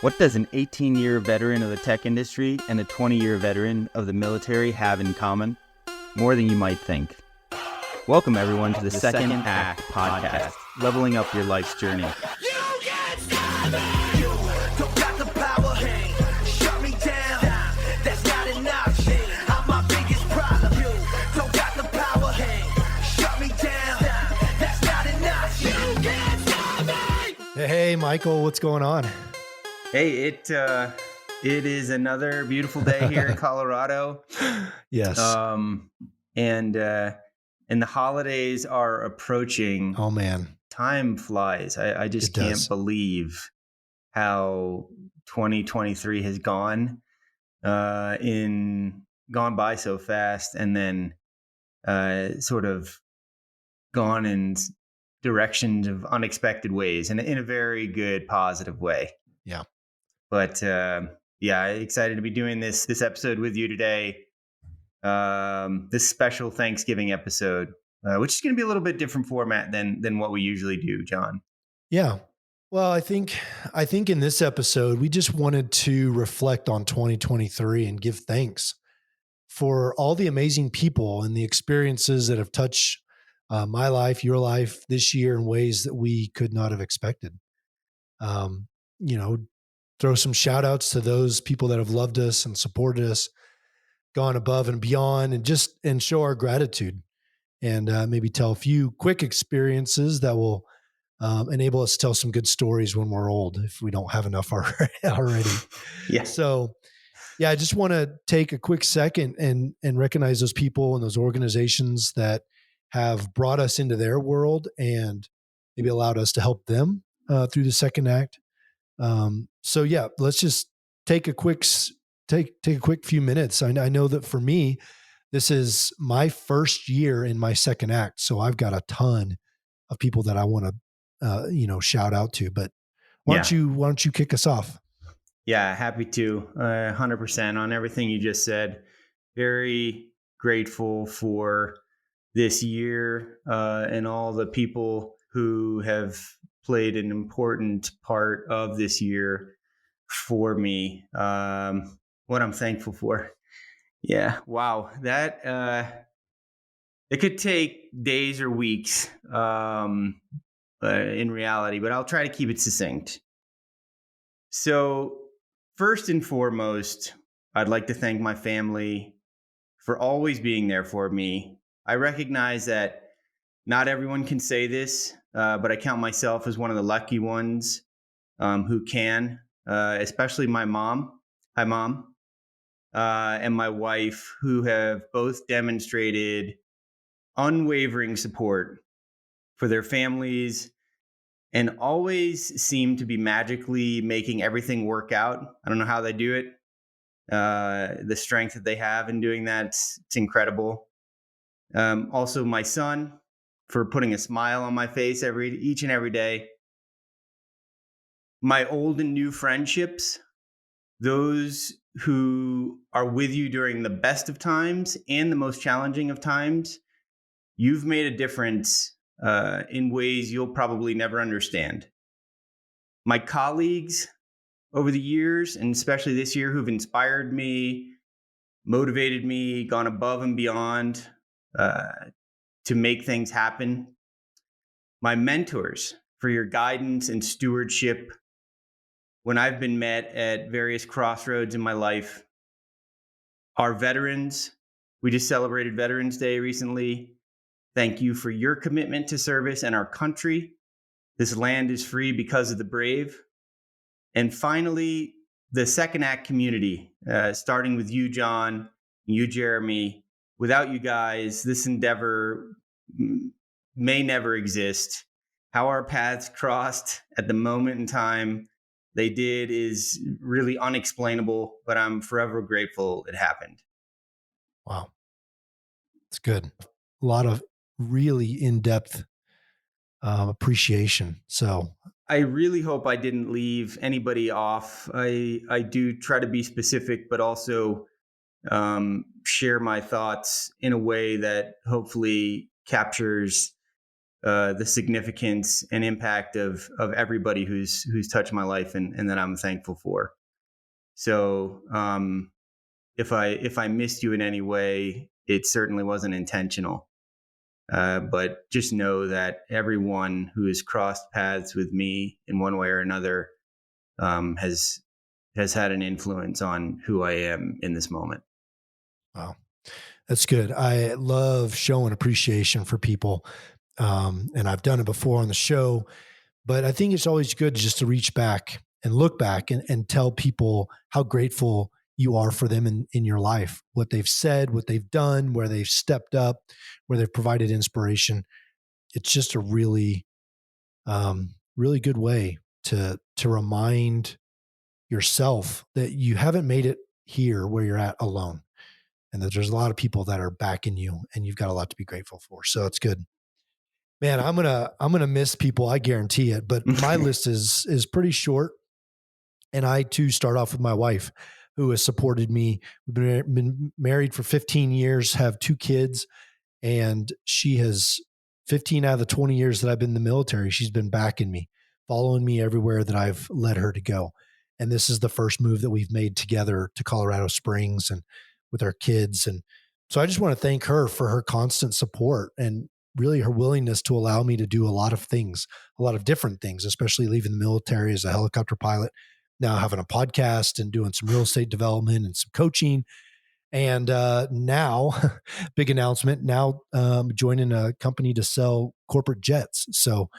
What does an 18-year veteran of the tech industry and a 20-year veteran of the military have in common? More than you might think. Welcome, everyone, to the Second Act podcast, leveling up your life's journey. You can't stop me. You don't got the power. Shut me down. That's not an option. I'm my biggest problem. You don't got the power. Shut me down. That's not an option. You can't stop me. Hey, Michael, what's going on? Hey, it is another beautiful day here in Colorado. Yes. And the holidays are approaching. Oh man, time flies. I just can't believe how 2023 has gone by so fast, and then sort of gone in directions of unexpected ways, and in a very good, positive way. Yeah. But excited to be doing this episode with you today. This special Thanksgiving episode, which is going to be a little bit different format than what we usually do, John. Yeah. Well, I think in this episode, we just wanted to reflect on 2023 and give thanks for all the amazing people and the experiences that have touched my life, your life this year in ways that we could not have expected. Throw some shout outs to those people that have loved us and supported us, gone above and beyond, and show our gratitude, and maybe tell a few quick experiences that will enable us to tell some good stories when we're old, if we don't have enough already. Yeah. So, I just want to take a quick second and recognize those people and those organizations that have brought us into their world and maybe allowed us to help them through the second act. Let's just take a quick few minutes. I know that for me, this is my first year in my second act. So I've got a ton of people that I want to, shout out to, but why don't you kick us off? Yeah, happy to. 100% on everything you just said. Very grateful for this year, and all the people who have played an important part of this year for me. What I'm thankful for. Yeah. Wow. That, it could take days or weeks, in reality, but I'll try to keep it succinct. So first and foremost, I'd like to thank my family for always being there for me. I recognize that not everyone can say this, but I count myself as one of the lucky ones who can, especially my mom. Hi, Mom. And my wife, who have both demonstrated unwavering support for their families and always seem to be magically making everything work out. I don't know how they do it. The strength that they have in doing that, it's incredible. Also, my son, for putting a smile on my face each and every day. My old and new friendships, those who are with you during the best of times and the most challenging of times, you've made a difference in ways you'll probably never understand. My colleagues over the years, and especially this year, who've inspired me, motivated me, gone above and beyond to make things happen. My mentors, for your guidance and stewardship when I've been met at various crossroads in my life. Our veterans, we just celebrated Veterans Day recently. Thank you for your commitment to service and our country. This land is free because of the brave. And finally, the Second Act community, starting with you, John, you, Jeremy. Without you guys, this endeavor may never exist. How our paths crossed at the moment in time they did is really unexplainable, but I'm forever grateful it happened. Wow. It's good. A lot of really in-depth appreciation. So I really hope I didn't leave anybody off. I do try to be specific, but also share my thoughts in a way that hopefully captures the significance and impact of everybody who's touched my life and that I'm thankful for. So if I missed you in any way, it certainly wasn't intentional. But just know that everyone who has crossed paths with me in one way or another has had an influence on who I am in this moment. Wow. That's good. I love showing appreciation for people. And I've done it before on the show, but I think it's always good just to reach back and look back and tell people how grateful you are for them in your life, what they've said, what they've done, where they've stepped up, where they've provided inspiration. It's just a really, really good way to remind yourself that you haven't made it here where you're at alone, and that there's a lot of people that are backing you, and you've got a lot to be grateful for. So it's good. Man, I'm gonna miss people, I guarantee it. But my list is pretty short, and I too start off with my wife, who has supported me. We've been married for 15 years, have 2 kids, and she has 15 out of the 20 years that I've been in the military. She's been backing me, following me everywhere that I've led her to go. And this is the first move that we've made together to Colorado Springs and with our kids. And so I just want to thank her for her constant support and really her willingness to allow me to do a lot of things, a lot of different things, especially leaving the military as a helicopter pilot, now having a podcast and doing some real estate development and some coaching. And now, big announcement, now joining a company to sell corporate jets. So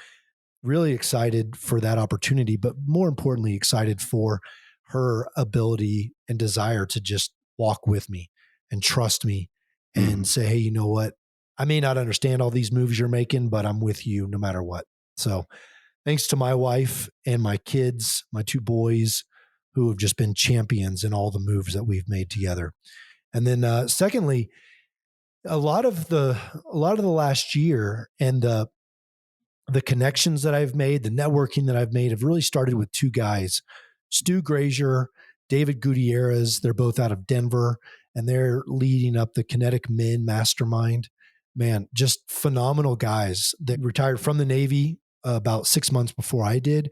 really excited for that opportunity, but more importantly, excited for her ability and desire to just walk with me and trust me and say, hey, you know what? I may not understand all these moves you're making, but I'm with you no matter what. So thanks to my wife and my kids, my 2 boys, who have just been champions in all the moves that we've made together. And then secondly, a lot of the last year and the connections that I've made, the networking that I've made have really started with 2 guys, Stu Grazier, David Gutierrez. They're both out of Denver, and they're leading up the Kinetic Men Mastermind. Man, just phenomenal guys that retired from the Navy about 6 months before I did.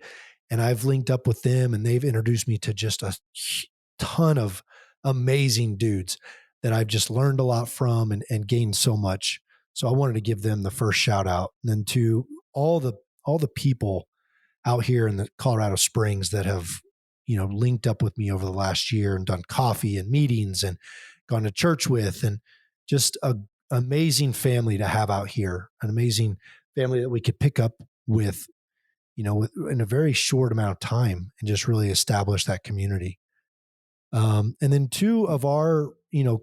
And I've linked up with them, and they've introduced me to just a ton of amazing dudes that I've just learned a lot from and gained so much. So I wanted to give them the first shout out. And then to all the people out here in the Colorado Springs that have, linked up with me over the last year and done coffee and meetings and gone to church with, and just an amazing family to have out here, an amazing family that we could pick up with, in a very short amount of time and just really establish that community. And then 2 of our,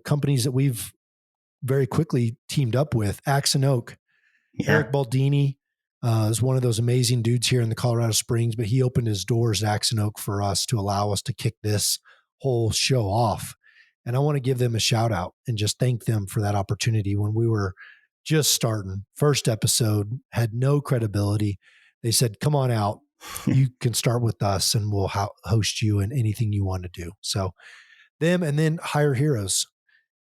companies that we've very quickly teamed up with, Axe and Oak. Yeah. Eric Baldini is one of those amazing dudes here in the Colorado Springs, but he opened his doors at Axe and Oak for us to allow us to kick this whole show off. And I want to give them a shout out and just thank them for that opportunity. When we were just starting, first episode, had no credibility. They said, come on out. You can start with us and we'll host you in anything you want to do. So them, and then Hire Heroes,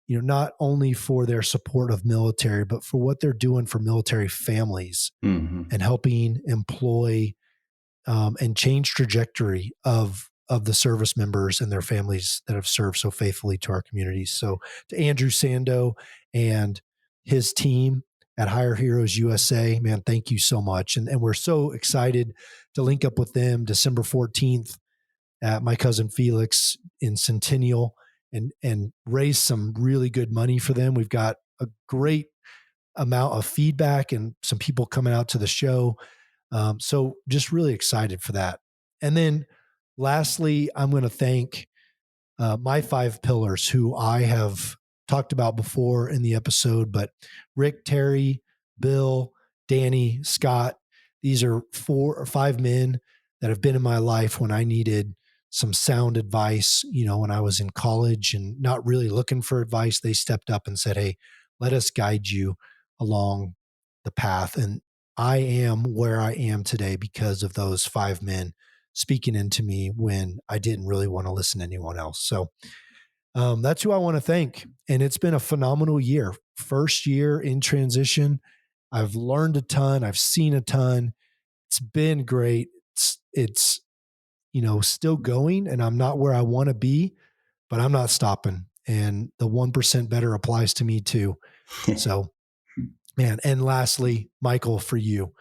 not only for their support of military, but for what they're doing for military families and helping employ and change trajectory of the service members and their families that have served so faithfully to our communities. So to Andrew Sando and his team at Hire Heroes USA, man, thank you so much. And we're so excited to link up with them December 14th at my cousin Felix in Centennial and raise some really good money for them. We've got a great amount of feedback and some people coming out to the show. So just really excited for that. And then lastly, I'm going to thank my 5 pillars, who I have talked about before in the episode, but Rick, Terry, Bill, Danny, Scott, these are 4 or 5 men that have been in my life when I needed some sound advice. When I was in college and not really looking for advice, they stepped up and said, hey, let us guide you along the path. And I am where I am today because of those 5 men speaking into me when I didn't really want to listen to anyone else. So that's who I want to thank. And it's been a phenomenal year. First year in transition. I've learned a ton. I've seen a ton. It's been great. It's still going, and I'm not where I want to be, but I'm not stopping. And the 1% better applies to me too. So, man. And lastly, Michael, for you,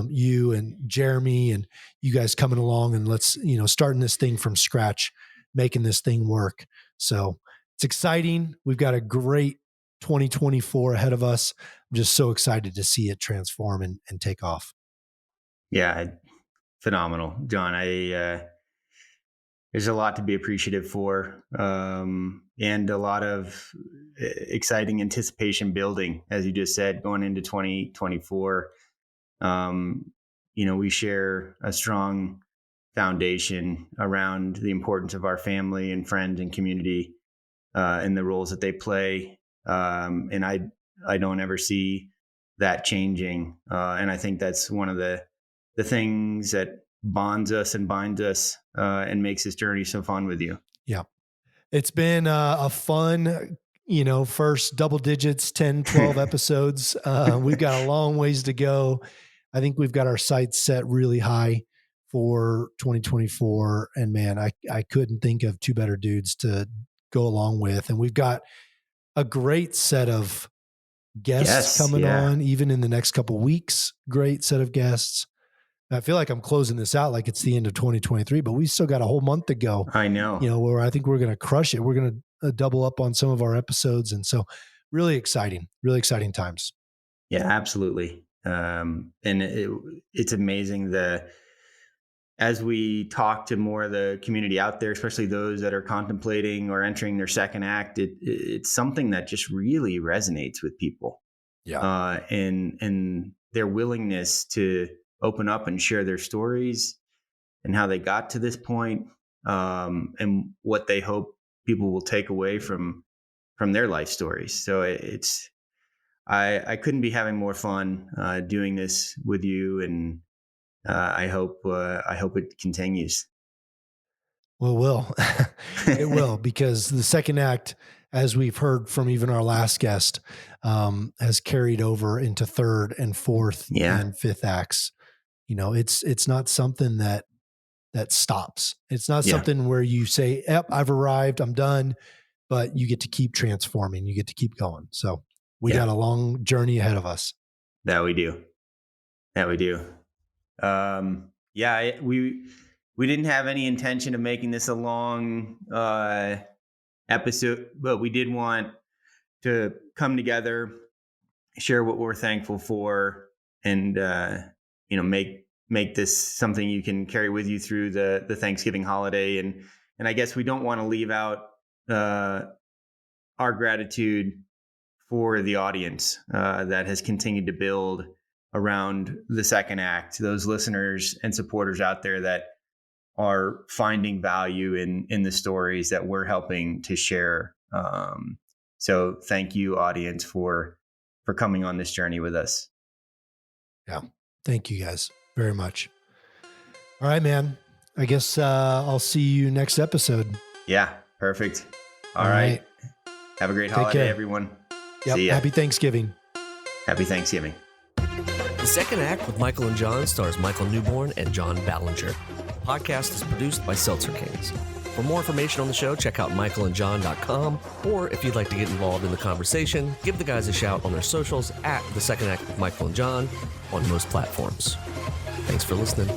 you and Jeremy and you guys coming along and let's, starting this thing from scratch, making this thing work. So it's exciting. We've got a great 2024 ahead of us. I'm just so excited to see it transform and take off. Yeah, phenomenal, John. There's a lot to be appreciative for, and a lot of exciting anticipation building, as you just said, going into 2024. We share a strong foundation around the importance of our family and friends and community, and the roles that they play. And I don't ever see that changing. And I think that's one of the things that bonds us and binds us, and makes this journey so fun with you. Yeah. It's been a fun, first double digits, 10, 12 episodes. We've got a long ways to go. I think we've got our sights set really high for 2024. And man, I couldn't think of two better dudes to go along with. And we've got a great set of guests coming on, even in the next couple of weeks. Great set of guests. I feel like I'm closing this out like it's the end of 2023, but we still got a whole month to go. I know. Where I think we're going to crush it. We're going to double up on some of our episodes. And so really exciting times. Yeah, absolutely. And it's amazing as we talk to more of the community out there, especially those that are contemplating or entering their second act, it's something that just really resonates with people. Yeah. And their willingness to open up and share their stories and how they got to this point, and what they hope people will take away from their life stories. So I couldn't be having more fun doing this with you, and I hope it continues. Well, it will, because the second act, as we've heard from even our last guest, has carried over into third and fourth and fifth acts. It's not something that stops. It's not something where you say, yep, I've arrived, I'm done, but you get to keep transforming. You get to keep going. So we got a long journey ahead of us. That we do. We didn't have any intention of making this a long episode, but we did want to come together, share what we're thankful for, and make this something you can carry with you through the Thanksgiving holiday. And I guess we don't want to leave out our gratitude for the audience that has continued to build around the second act, those listeners and supporters out there that are finding value in the stories that we're helping to share. So thank you, audience, for coming on this journey with us. Yeah. Thank you guys very much. All right, man. I guess I'll see you next episode. Yeah, perfect. All right. Have a great holiday, everyone. Yep. See ya. Happy Thanksgiving. Happy Thanksgiving. The Second Act with Michael and John stars Michael Newborn and John Ballenger. The podcast is produced by Seltzer Kings. For more information on the show, check out michaelandjohn.com, or if you'd like to get involved in the conversation, give the guys a shout on their socials at The Second Act with Michael and John on most platforms. Thanks for listening.